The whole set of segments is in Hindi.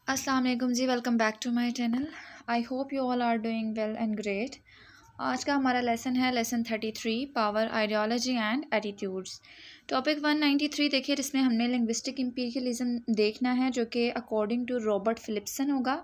अस्सलाम वालेकुम जी। Welcome back to my channel. I hope you all are doing well and great. आज का हमारा लेसन है lesson 33, power, ideology and attitudes. Topic 193 देखिए, जिसमें हमने लिंग्विस्टिक इम्पीरियलिज्म देखना है, जो कि अकॉर्डिंग टू रॉबर्ट फिलिप्सन होगा।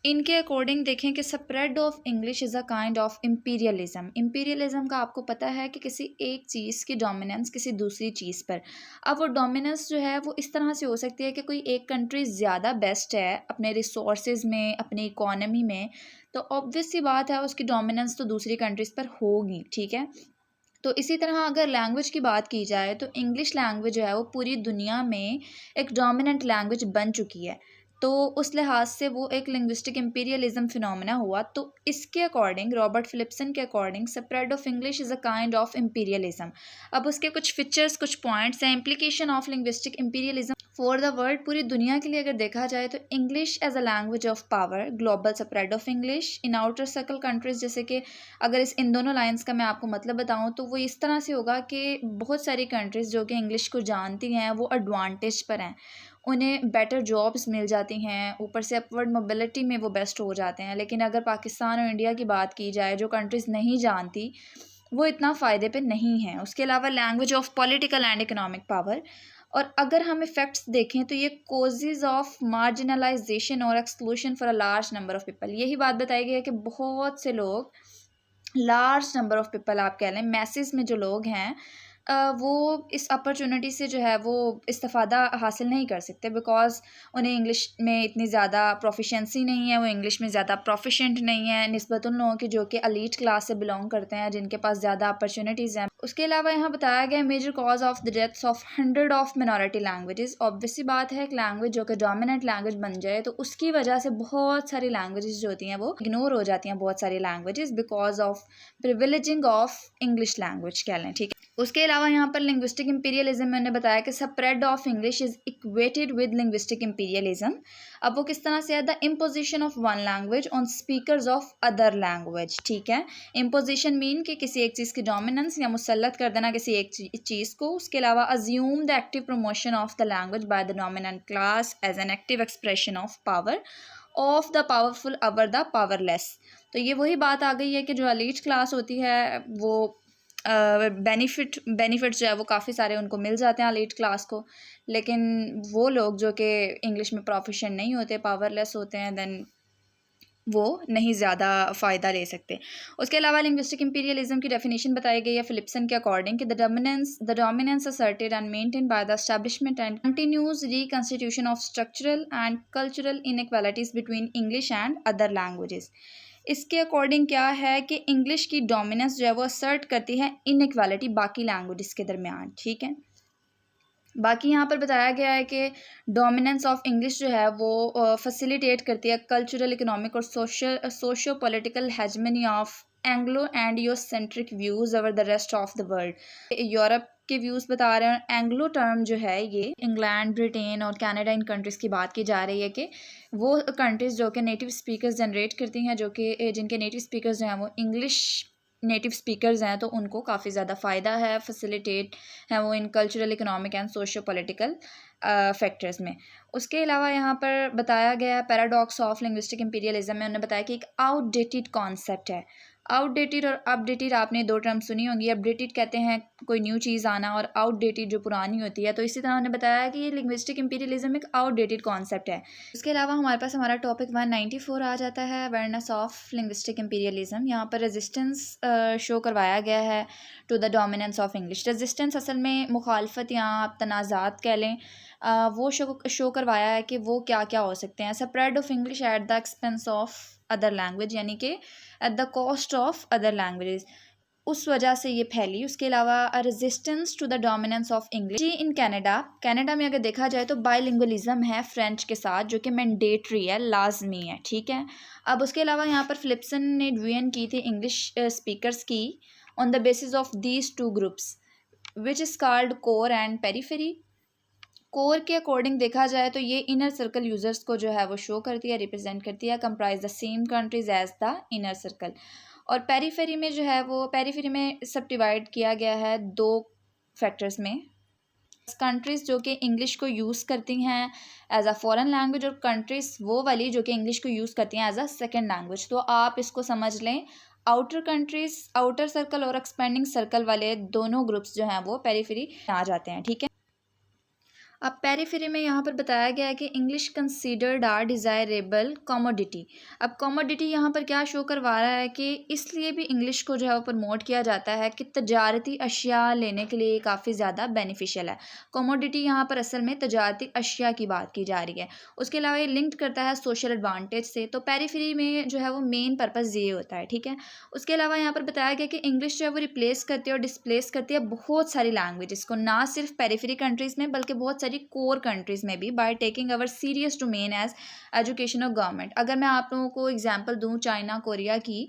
इनके अकॉर्डिंग देखें कि spread of English is a kind of imperialism. Imperialism का आपको पता है कि किसी एक चीज़ की डोमिनेंस किसी दूसरी चीज़ पर। अब वो डोमिनेंस जो है वो इस तरह से हो सकती है कि कोई एक कंट्री ज़्यादा बेस्ट है अपने रिसोर्सेज में, अपनी इकोनॉमी में, तो ऑब्वियस सी बात है उसकी डोमिनेंस तो दूसरी कंट्रीज़ पर होगी। ठीक है, तो इसी तरह अगर लैंग्वेज की बात की जाए तो इंग्लिश लैंग्वेज जो है वो पूरी दुनिया में एक डोमिनेंट लैंग्वेज बन चुकी है। तो उस लिहाज से वो एक लिंग्विस्टिक इम्पीरियलिज्म फिनोमेना हुआ। तो इसके अकॉर्डिंग, रॉबर्ट फिलिप्सन के according, spread of English is a kind of imperialism. अब उसके कुछ फीचर्स, कुछ पॉइंट्स हैं। Implication of linguistic imperialism for the world, पूरी दुनिया के लिए अगर देखा जाए तो English as a language of power, global spread of English in outer circle countries. जैसे कि अगर इन दोनों लाइंस का मैं आपको मतलब बताऊं तो वो इस तरह से होगा कि बहुत सारी कंट्रीज़ जो कि इंग्लिश को जानती हैं वो एडवांटेज पर हैं, उन्हें बेटर जॉब्स मिल जाती हैं, ऊपर से अपवर्ड मोबिलिटी में वो बेस्ट हो जाते हैं। लेकिन अगर पाकिस्तान और इंडिया की बात की जाए, जो कंट्रीज़ नहीं जानती, वो इतना फ़ायदे पे नहीं हैं। उसके अलावा language of political and economic power. और अगर हम इफ़ेक्ट्स देखें तो ये कोजेज़ ऑफ मार्जिनलाइजेशन और exclusion for a large number of people. यही बात बताई गई है कि बहुत से लोग, लार्ज नंबर ऑफ़ पीपल आप कह लें, मैसेज में जो लोग हैं, वो इस अपॉर्चुनिटी से जो है वो इस्तिफ़ादा हासिल नहीं कर सकते, बिकॉज़ उन्हें इंग्लिश में इतनी ज़्यादा प्रोफिशिएंसी नहीं है, वो इंग्लिश में ज़्यादा प्रोफिशिएंट नहीं है निस्बत उन लोगों की जो कि एलीट क्लास से बिलोंग करते हैं, जिनके पास ज़्यादा अपॉर्चुनिटीज़ हैं। उसके अलावा यहाँ बताया गया major cause of the deaths of hundred of minority languages. Obvious सी बात है, एक लैंग्वेज जो कि डोमिनेंट लैंग्वेज बन जाए तो उसकी वजह से बहुत सारी लैंग्वेजेस जो होती हैं वो इग्नोर हो जाती हैं, बहुत सारी languages, because of privileging of English language कह लें। ठीक है, उसके अलावा यहाँ पर लिंग्विस्टिक इम्पीरियलिज्म मैंने बताया कि spread of English is equated with linguistic imperialism. अब वो किस तरह से है, the imposition of one language on speakers of other language. ठीक है, इम्पोजिशन मीन कि किसी एक चीज़ की डोमिनेंस या मुसल्लत कर देना किसी एक चीज़ को। उसके अलावा assume the active promotion of the language by the dominant class as an active expression of power of the powerful over the powerless. तो ये वही बात आ गई है कि जो एलीट क्लास होती है वो बेनिफिट्स जो है वो काफ़ी सारे उनको मिल जाते हैं एलीट क्लास को, लेकिन वो लोग जो कि इंग्लिश में प्रोफिशिएंट नहीं होते, पावरलेस होते हैं, देन वो नहीं ज़्यादा फ़ायदा ले सकते। उसके अलावा लिंग्विस्टिक इम्पीरियलिज्म की डेफिनेशन बताई गई है फिलिप्सन के अकॉर्डिंग कि the dominance asserted and maintained by the establishment and continues reconstitution of structural and cultural inequalities between English and other languages. इसके अकॉर्डिंग क्या है कि इंग्लिश की डोमिनेंस जो है वो असर्ट करती है इनइक्वालिटी बाकी लैंग्वेजेस के दरमियान। ठीक है, बाकी यहाँ पर बताया गया है कि डोमिनेंस ऑफ इंग्लिश जो है वो फैसिलिटेट करती है कल्चरल, इकोनॉमिक और socio political hegemony of Anglo and Eurocentric views over the rest of the world. Europe के व्यूज़ बता रहे हैं। एंग्लो टर्म जो है ये इंग्लैंड, ब्रिटेन और कनाडा, इन कंट्रीज़ की बात की जा रही है कि वो कंट्रीज़ जो कि नेटिव स्पीकर्स जनरेट करती हैं, जो कि जिनके नेटिव स्पीकर्स जो हैं वो इंग्लिश नेटिव स्पीकर्स हैं, तो उनको काफ़ी ज़्यादा फ़ायदा है, फैसिलिटेट है वो इन cultural, economic and socio political factors में। उसके अलावा यहाँ पर बताया गया पैराडॉक्स ऑफ लिंग्विस्टिक इम्पीरियलिज्म में उन्होंने बताया कि एक आउटडेटेड कॉन्सेप्ट है। आउटडेटेड और अपडेटेड आपने दो टर्म सुनी होंगी। अपडेटेड कहते हैं कोई न्यू चीज़ आना, और आउटडेटेड जो पुरानी होती है। तो इसी तरह उन्होंने बताया कि ये लिंग्विस्टिक इम्पीरियलिज्म एक आउटडेटेड कॉन्सेप्ट है। उसके अलावा हमारे पास हमारा टॉपिक 194 आ जाता है, अवेयरनेस ऑफ लिंग्विस्टिक इम्पीरियलिज्म। यहाँ पर रेजिस्टेंस शो करवाया गया है to the dominance of English. Resistance असल में मुखालफत या आप तनाज़ात कह लें, वो शो करवाया है कि वो क्या क्या हो सकते हैं। Spread of English at the expense of other language, यानी कि at the cost of other languages, उस वजह से ये फैली। उसके अलावा resistance to the dominance of English in Canada. Canada में अगर देखा जाए तो बाइलिंगुअलिज्म है फ्रेंच के साथ, जो कि मैंडेटरी है, लाजमी है। ठीक है, अब उसके अलावा यहाँ पर फिलिप्सन ने डिवीजन की थी इंग्लिश स्पीकर्स की on the basis of these two groups which is called core and periphery. Core के अकॉर्डिंग देखा जाए तो ये इनर सर्कल यूज़र्स को जो है वो शो करती है, रिप्रेजेंट करती है, comprise the same countries as the inner circle. और पेरीफेरी में जो है वो पेरीफेरी में सब डिवाइड किया गया है दो फैक्टर्स में। कंट्रीज़ जो कि इंग्लिश को यूज़ करती हैं एज अ फॉरेन लैंग्वेज, और कंट्रीज़ वो वाली जो कि इंग्लिश को यूज़ करती हैं एज अ सेकेंड लैंग्वेज। तो आप इसको समझ लें, आउटर कंट्रीज़, आउटर सर्कल और एक्सपेंडिंग सर्कल वाले दोनों ग्रुप्स जो हैं वो पेरिफेरी आ जाते हैं, ठीक है। अब पेरिफेरी में यहाँ पर बताया गया है कि English considered are desirable commodity. अब कमोडिटी यहाँ पर क्या शो करवा रहा है कि इसलिए भी इंग्लिश को जो है वो प्रमोट किया जाता है कि तजारती अशिया लेने के लिए काफ़ी ज़्यादा बेनिफिशियल है। कमोडिटी यहाँ पर असल में तजारती अशिया की बात की जा रही है। उसके अलावा ये लिंक्ड करता है सोशल एडवांटेज से। तो पेरिफेरी में जो है वो मेन पर्पज़ ये होता है, ठीक है। उसके अलावा यहाँ पर बताया गया कि इंग्लिश जो है वो रिप्लेस करती है और डिस्प्लेस करती है बहुत सारी लैंग्वेजेस को, ना सिर्फ पेरिफेरी कंट्रीज़ में बल्कि बहुत सारी कोर कंट्रीज़ में भी, by taking our serious domain as education और गवर्नमेंट। अगर मैं आप लोगों को एग्जांपल दूं चाइना, कोरिया की,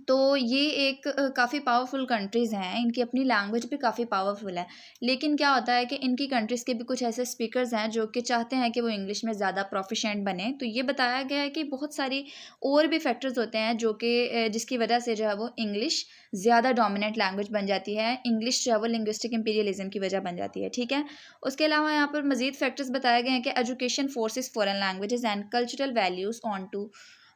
तो ये एक काफ़ी पावरफुल कंट्रीज़ हैं, इनकी अपनी लैंग्वेज भी काफ़ी पावरफुल है। लेकिन क्या होता है कि इनकी कंट्रीज़ के भी कुछ ऐसे स्पीकर्स हैं जो कि चाहते हैं कि वो इंग्लिश में ज़्यादा प्रोफिशिएंट बने। तो ये बताया गया है कि बहुत सारी और भी फैक्टर्स होते हैं जो कि जिसकी वजह से जो है वो इंग्लिश ज़्यादा डोमिनेंट लैंग्वेज बन जाती है। इंग्लिश जो है वो लिंग्विस्टिक इंपीरियलिज्म की वजह बन जाती है, ठीक है। उसके अलावा यहाँ पर मज़ीद फैक्टर्स बताए गए हैं कि education forces foreign languages and cultural values on to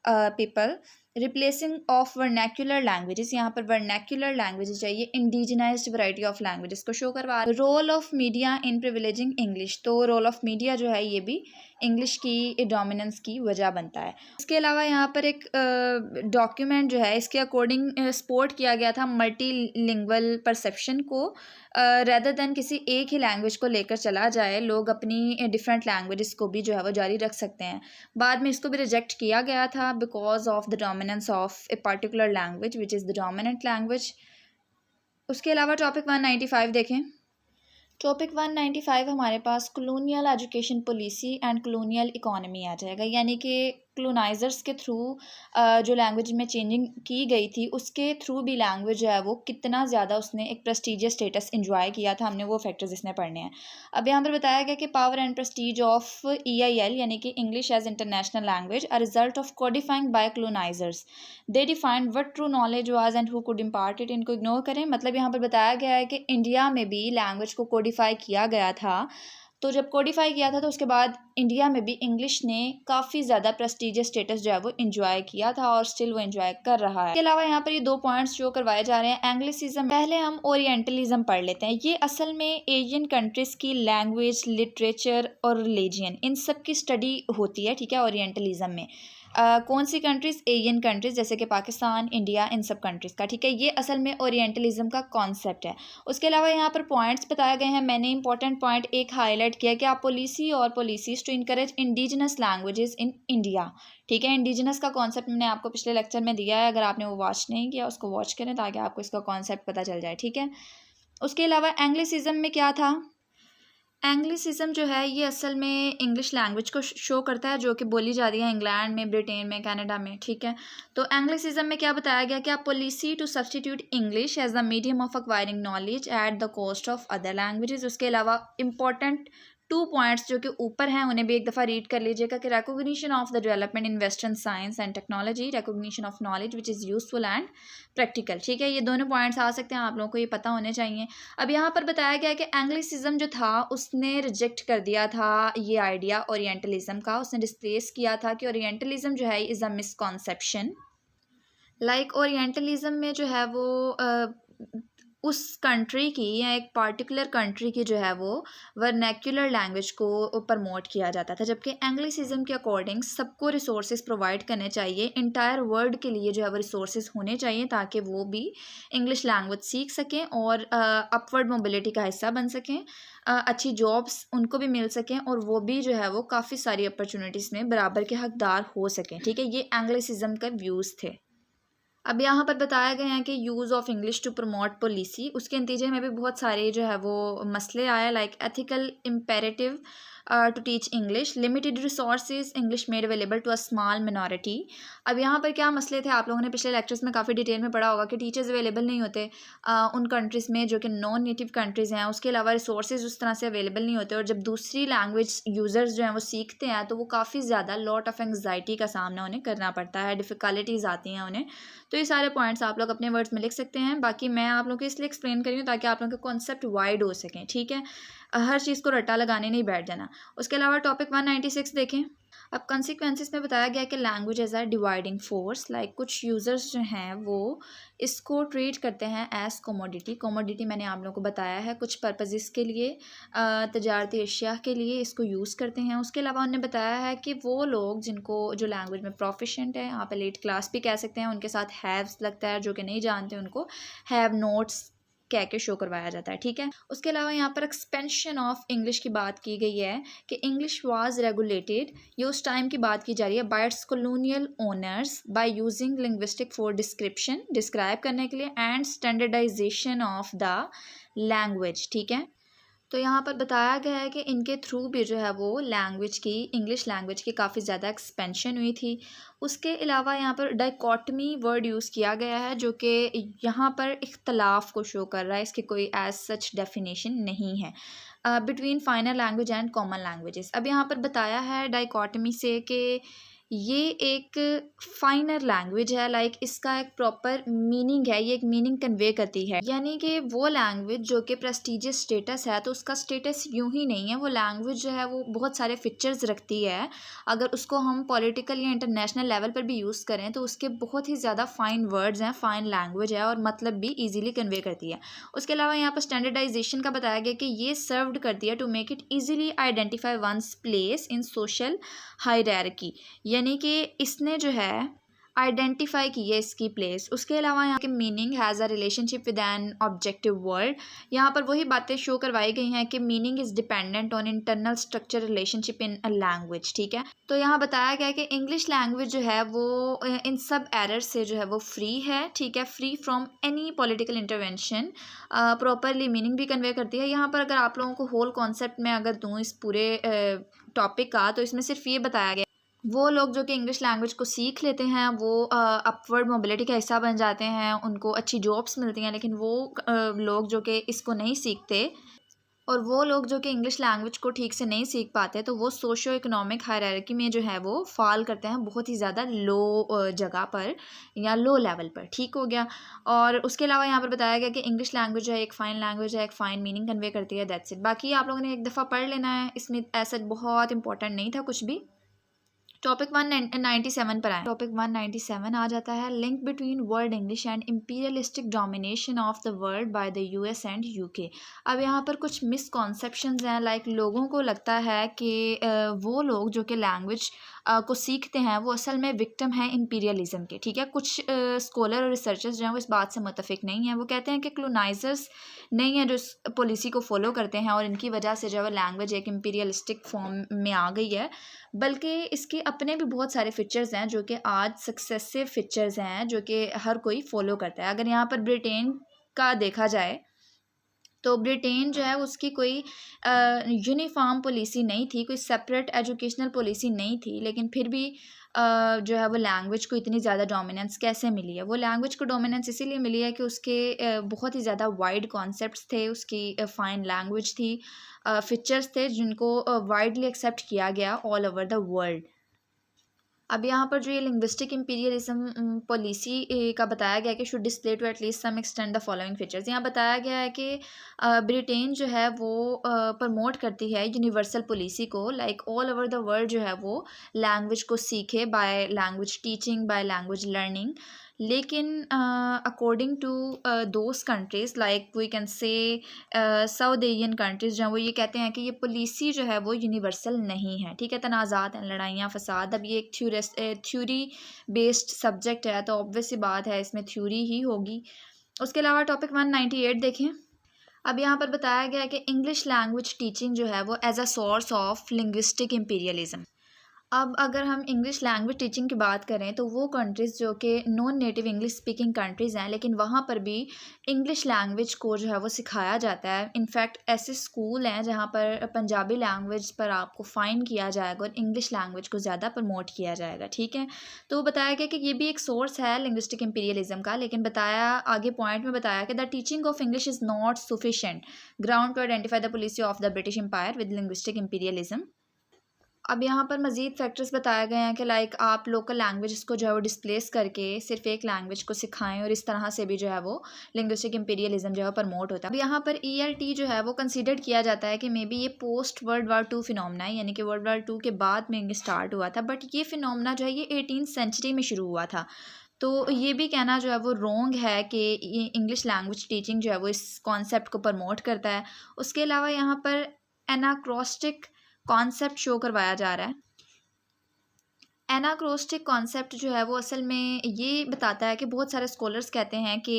people, replacing of vernacular languages. यहाँ पर वर्नैक्युलर लैंग्वेजेस चाहिए, इंडिजिनाइज्ड वैरायटी ऑफ लैंग्वेजेस को शो करवा। Role of media in privileging English, तो रोल ऑफ मीडिया जो है ये भी इंग्लिश की डोमिनेंस की वजह बनता है। इसके अलावा यहाँ पर एक डॉक्यूमेंट जो है इसके अकॉर्डिंग सपोर्ट किया गया था मल्टी लिंग्वल परसेप्शन को, रेदर देन किसी एक ही लैंग्वेज को लेकर चला जाए। लोग अपनी डिफरेंट लैंग्वेजेस को भी जो है वो जारी रख सकते हैं। बाद में इसको भी रिजेक्ट किया गया था because of the dominance of a particular language which is the dominant language. उसके अलावा टॉपिक 195 देखें। टॉपिक 195 हमारे पास colonial education policy and colonial economy आ जाएगा, यानी कि कॉलोनाइजर्स के थ्रू जो लैंग्वेज में चेंजिंग की गई थी उसके थ्रू भी लैंग्वेज जो है वो कितना ज़्यादा उसने एक प्रेस्टीजियस स्टेटस एंजॉय किया था। हमने वो फैक्टर्स इसमें पढ़ने हैं। अब यहाँ पर बताया गया कि power and prestige of EIL यानी कि English as international language a result of codifying by colonisers, they defined what true knowledge was and who could impart it. इनको इग्नोर करें, मतलब यहाँ पर बताया गया है कि इंडिया में भी लैंग्वेज को कोडिफाई किया गया था। तो जब कोडिफाई किया था तो उसके बाद इंडिया में भी इंग्लिश ने काफ़ी ज़्यादा प्रेस्टीजियस स्टेटस जो है वो एंजॉय किया था और स्टिल वो एंजॉय कर रहा है। इसके अलावा यहाँ पर ये 2 पॉइंट्स जो करवाए जा रहे हैं। एंग्लिसिज्म, पहले हम ओरिएंटलिज्म पढ़ लेते हैं। ये असल में एशियन कंट्रीज़ की लैंग्वेज, लिटरेचर और रिलीजन इन सब की स्टडी होती है, ठीक है, ओरिएंटलिज्म में। कौन सी कंट्रीज़? एशियन कंट्रीज़ जैसे कि पाकिस्तान, इंडिया, इन सब कंट्रीज़ का, ठीक है। ये असल में ओरिएंटलिज्म का कॉन्सेप्ट है। उसके अलावा यहाँ पर पॉइंट्स बताए गए हैं। मैंने इंपॉर्टेंट पॉइंट एक हाईलाइट किया कि आप पॉलिसी और policies to encourage indigenous languages in India, ठीक है। इंडिजिनस का कॉन्सेप्ट मैंने आपको पिछले लेक्चर में दिया है, अगर आपने वो वॉच नहीं किया उसको वॉच करें ताकि आपको इसका कॉन्सेप्ट पता चल जाए, ठीक है। उसके अलावा एंग्लिसिज्म में क्या था? एंग्लिसिज्म जो है ये असल में इंग्लिश लैंग्वेज को शो करता है जो कि बोली जाती है इंग्लैंड में, ब्रिटेन में, कनाडा में, ठीक है। तो एंग्लिसिज्म में क्या बताया गया कि आप policy to substitute English as the medium of acquiring knowledge at the cost of other languages. उसके अलावा इंपॉर्टेंट 2 पॉइंट्स जो कि ऊपर हैं उन्हें भी एक दफ़ा रीड कर लीजिएगा कि recognition of the development in western science and technology, recognition of knowledge which is useful and practical, ठीक है। ये दोनों पॉइंट्स आ सकते हैं, आप लोगों को ये पता होने चाहिए। अब यहाँ पर बताया गया कि एंग्लिसिज्म जो था उसने रिजेक्ट कर दिया था ये आइडिया ओरिएंटलिज्म का। उसने डिस्प्लेस किया था कि ओरिएंटलिज्म जो है is a misconception. Like orientalism में जो है वो उस कंट्री की या एक पार्टिकुलर कंट्री की जो है वो वर्नैक्युलर लैंग्वेज को प्रमोट किया जाता था, जबकि एंग्लिसिज्म के अकॉर्डिंग सबको रिसोर्सेज प्रोवाइड करने चाहिए। इंटायर वर्ल्ड के लिए जो है वो रिसोर्सेज होने चाहिए ताकि वो भी इंग्लिश लैंग्वेज सीख सकें और अपवर्ड मोबिलिटी का हिस्सा बन सकें, अच्छी जॉब्स उनको भी मिल सकें और वो भी जो है वो काफ़ी सारी अपॉर्चुनिटीज़ में बराबर के हकदार हो सकें, ठीक है। ये एंग्लिसिज्म का व्यूज़ थे। अब यहाँ पर बताया गया है कि use of English to promote policy, उसके नतीजे में भी बहुत सारे जो है वो मसले आए, like ethical imperative to teach English, limited resources, English made available to a small minority. अब यहाँ पर क्या मसले थे, आप लोगों ने पिछले लेक्चर्स में काफ़ी डिटेल में पढ़ा होगा कि टीचर्स अवेलेबल नहीं होते उन कंट्रीज़ में जो कि नॉन नेटिव कंट्रीज़ हैं। उसके अलावा रिसोर्सेज उस तरह से अवेलेबल नहीं होते और जब दूसरी लैंग्वेज यूज़र्स जो हैं वो सीखते हैं तो वो काफ़ी ज़्यादा लॉट ऑफ एंग्जाइटी का सामना उन्हें करना पड़ता है, डिफ़िकल्टीज़ आती हैं उन्हें। तो ये सारे पॉइंट्स आप लोग अपने वर्ड्स में लिख सकते हैं। बाकी मैं आप लोगों को इसलिए एक्सप्लेन करी हूँ ताकि आप लोगों के कॉन्सेप्ट वाइड हो सकें, ठीक है। हर चीज़ को रट्टा लगाने नहीं बैठ जाना। उसके अलावा टॉपिक 196 देखें। अब कंसिक्वेंसेस में बताया गया कि language as a dividing force, like कुछ यूज़र्स जो हैं वो इसको ट्रीट करते हैं एज कोमोडिटी। कोमोडिटी मैंने आप लोगों को बताया है कुछ पर्पसेस के लिए, तजारती अशिया के लिए इसको यूज़ करते हैं। उसके अलावा उन्होंने बताया है कि वो लोग जिनको जो लैंग्वेज में प्रोफिशेंट है, यहाँ पे लेट क्लास भी कह सकते हैं, उनके साथ हैव्स लगता है, जो कि नहीं जानते उनको हैव नोट्स कह के शो करवाया जाता है, ठीक है। उसके अलावा यहाँ पर एक्सपेंशन ऑफ इंग्लिश की बात की गई है कि इंग्लिश वाज रेगुलेटेड, ये उस टाइम की बात की जा रही है, by its colonial owners by using linguistic for description, describe करने के लिए, and standardization of the language, ठीक है। तो यहाँ पर बताया गया है कि इनके थ्रू भी जो है वो लैंग्वेज की, इंग्लिश लैंग्वेज की काफ़ी ज़्यादा एक्सपेंशन हुई थी। उसके अलावा यहाँ पर डाइकोटमी वर्ड यूज़ किया गया है जो कि यहाँ पर इख्तलाफ को शो कर रहा है, इसकी कोई एज सच डेफिनेशन नहीं है between final language and common languages. अब यहाँ पर बताया है डाइकोटमी से कि ये एक फाइनर लैंग्वेज है, लाइक इसका एक प्रॉपर मीनिंग है, ये एक मीनिंग कन्वे करती है, यानी कि वो लैंग्वेज जो कि प्रेस्टिजियस स्टेटस है तो उसका स्टेटस यूं ही नहीं है, वो लैंग्वेज जो है वो बहुत सारे फीचर्स रखती है। अगर उसको हम पॉलिटिकल या इंटरनेशनल लेवल पर भी यूज़ करें तो उसके बहुत ही ज़्यादा फ़ाइन वर्ड्स हैं, फ़ाइन लैंग्वेज है और मतलब भी ईजिली कन्वे करती है। उसके अलावा यहाँ पर स्टैंडर्डाइजेशन का बताया गया कि ये सर्व्ड करती है to make it easily identify one's place in social hierarchy, यानी कि इसने जो है आइडेंटिफाई की है इसकी प्लेस। उसके अलावा यहाँ के meaning has a relationship with an objective world, यहाँ पर वही बातें शो करवाई गई हैं कि meaning is dependent on internal structure relationship in a language, ठीक है। तो यहाँ बताया गया है कि इंग्लिश लैंग्वेज जो है वो इन सब एरर से जो है वो फ्री है, ठीक है, free from any political intervention, properly meaning भी कन्वे करती है। यहाँ पर अगर आप लोगों को होल कॉन्सेप्ट में अगर दूँ इस पूरे टॉपिक का, तो इसमें सिर्फ ये बताया गया वो लोग जो कि इंग्लिश लैंग्वेज को सीख लेते हैं वो अपवर्ड मोबिलिटी का हिस्सा बन जाते हैं, उनको अच्छी जॉब्स मिलती हैं, लेकिन वो लोग जो कि इसको नहीं सीखते और वो लोग जो कि इंग्लिश लैंग्वेज को ठीक से नहीं सीख पाते तो वो सोशो इकोनॉमिक हायरार्की में जो है वो फॉल करते हैं बहुत ही ज़्यादा लो जगह पर या लो लेवल पर, ठीक हो गया। और उसके अलावा यहाँ पर बताया गया कि इंग्लिश लैंग्वेज है एक फ़ाइन लैंग्वेज है, एक फ़ाइन मीनिंग कन्वे करती है, दैट्स इट। बाकी आप लोगों ने एक दफ़ा पढ़ लेना है, इसमें ऐसा बहुत इंपॉर्टेंट नहीं था कुछ भी। टॉपिक 197 पर आए। टॉपिक 197 आ जाता है link between world English and imperialistic domination of the world by the US and UK. अब यहाँ पर कुछ मिसकॉन्सेप्शंस हैं, लाइक लोगों को लगता है कि वो लोग जो कि लैंग्वेज को सीखते हैं वो असल में विक्टिम हैं इम्पीरियलिज्म के, ठीक है। कुछ स्कॉलर और रिसर्चर्स जो हैं वो इस बात से मुतफिक नहीं हैं, वो कहते हैं कि कॉलोनाइजर्स नहीं है जो इस पॉलिसी को फॉलो करते हैं और इनकी वजह से जो है लैंग्वेज एक इम्पीरियलिस्टिक फॉर्म में आ गई है, बल्कि इसके अपने भी बहुत सारे फीचर्स हैं जो कि आज सक्सेसिव फीचर्स हैं जो कि हर कोई फॉलो करता है। अगर यहाँ पर ब्रिटेन का देखा जाए तो ब्रिटेन जो है उसकी कोई यूनिफॉर्म पॉलिसी नहीं थी, कोई सेपरेट एजुकेशनल पॉलिसी नहीं थी, लेकिन फिर भी जो है वो लैंग्वेज को इतनी ज़्यादा डोमिनेंस कैसे मिली है। वो लैंग्वेज को डोमिनेंस इसीलिए मिली है कि उसके बहुत ही ज़्यादा वाइड कॉन्सेप्ट्स थे, उसकी फ़ाइन लैंग्वेज थी, फीचर्स थे जिनको वाइडली एक्सेप्ट किया गया ऑल ओवर द वर्ल्ड। अब यहाँ पर जो ये लिंग्विस्टिक इम्पीरियलिज्म पॉलिसी का बताया गया है कि should display to at least some extend the following features. यहाँ बताया गया है कि ब्रिटेन जो है वो प्रमोट करती है यूनिवर्सल पॉलिसी को, like all over the world जो है वो लैंग्वेज को सीखे by language teaching, by language learning. लेकिन according to those countries like we can say South Asian countries जो हैं वो ये कहते हैं कि ये पॉलिसी जो है वो यूनिवर्सल नहीं है, ठीक है। तनाज़ात हैं, लड़ाइयाँ, फसाद। अब ये एक थ्योरी बेस्ड सब्जेक्ट है तो ऑब्वियस सी बात है इसमें थ्योरी ही होगी। उसके अलावा टॉपिक 198 देखें। अब यहाँ पर बताया गया है कि इंग्लिश लैंग्वेज टीचिंग जो है वो as a source of linguistic imperialism. अब अगर हम इंग्लिश लैंग्वेज टीचिंग की बात करें तो वो कंट्रीज़ जो कि non native English speaking countries हैं, लेकिन वहाँ पर भी इंग्लिश लैंग्वेज को जो है वो सिखाया जाता है। इनफैक्ट ऐसे स्कूल हैं जहाँ पर पंजाबी लैंग्वेज पर आपको फ़ाइन किया जाएगा और इंग्लिश लैंग्वेज को ज़्यादा प्रमोट किया जाएगा, ठीक है। तो बताया गया कि ये भी एक सोर्स है लिंग्विस्टिक इम्पीरियलिज्म का, लेकिन बताया आगे पॉइंट में बताया कि the teaching of English is not sufficient ground to identify the policy of the British empire with linguistic imperialism. अब यहाँ पर मज़ीद फैक्टर्स बताए गए हैं कि लाइक आप लोकल लैंग्वेज को जो है वो डिस्प्लेस करके सिर्फ एक लैंग्वेज को सिखाएं और इस तरह से भी जो है वो लिंग्विस्टिक इंपीरियलिज्म जो है प्रमोट होता है। अब यहाँ पर ELT जो है वो कंसीडर किया जाता है कि मे बी ये पोस्ट वर्ल्ड वार 2 फिनोमेना है, यानी कि वर्ल्ड वार 2 के बाद में ये स्टार्ट हुआ था, बट ये फिनोमेना जो है ये 18th सेंचुरी में शुरू हुआ था। तो ये भी कहना जो है वो रॉन्ग है कि ये इंग्लिश लैंग्वेज टीचिंग जो है वो इस कॉन्सेप्ट को प्रमोट करता है। उसके अलावा यहाँ पर एनाक्रोस्टिक कॉन्सेप्ट शो करवाया जा रहा है। एनाक्रोस्टिक कॉन्सेप्ट जो है वो असल में ये बताता है कि बहुत सारे स्कॉलर्स कहते हैं कि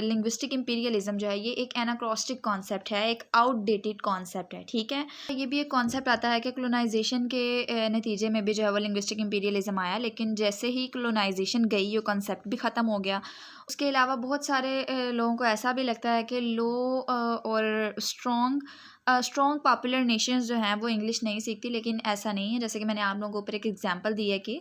लिंग्विस्टिक इंपीरियलिज्म जो है ये एक एनाक्रोस्टिक कॉन्सेप्ट है, एक आउटडेटेड कॉन्सेप्ट है, ठीक है। ये भी एक कॉन्सेप्ट आता है कि कॉलोनाइजेशन के नतीजे में भी जो है वो लिंग्विस्टिक इंपीरियलिज्म आया, लेकिन जैसे ही कॉलोनाइजेशन गई ये कॉन्सेप्ट भी ख़त्म हो गया। उसके अलावा बहुत सारे लोगों को ऐसा भी लगता है कि लो और स्ट्रॉन्ग पॉपुलर नेशंस जो हैं वो इंग्लिश नहीं सीखती, लेकिन ऐसा नहीं है। जैसे कि मैंने आप लोगों को ऊपर एक एग्जांपल दी है कि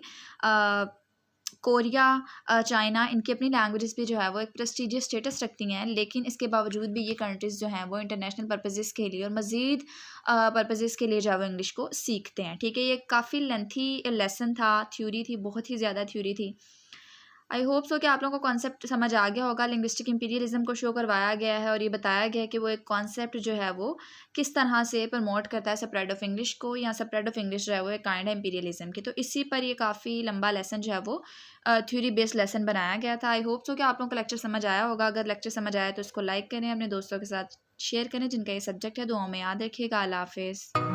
कोरिया, चाइना, इनकी अपनी लैंग्वेजेस भी जो है वो एक प्रेस्टिजियस स्टेटस रखती हैं, लेकिन इसके बावजूद भी ये कंट्रीज़ जो हैं वो इंटरनेशनल पर्पसेस के लिए और मज़ीद पर्पसेस के लिए जो है वो इंग्लिश को सीखते हैं, ठीक है। ये काफ़ी लेंथी लेसन था, थ्योरी थी, बहुत ही ज़्यादा थ्योरी थी। आई होप सो कि आप लोगों को कॉन्सेप्ट समझ आ गया होगा। लिंग्विस्टिक इंपीरियलिज्म को शो करवाया गया है और ये बताया गया है कि वो एक कॉन्सेप्ट जो है वो किस तरह से प्रमोट करता है स्प्रेड ऑफ इंग्लिश को, या स्प्रेड ऑफ इंग्लिश जो है वो एक काइंड है इंपीरियलिज्म की। तो इसी पर ये काफ़ी लंबा लेसन जो है वो थ्योरी बेस्ड लेसन बनाया गया था। आई होप सो कि आप लोगों को लेक्चर समझ आया होगा। अगर लेक्चर समझ आया तो इसको लाइक करें, अपने दोस्तों के साथ शेयर करें जिनका ये सब्जेक्ट है। दुआओं में याद रखिएगा। अल्लाह हाफिज़।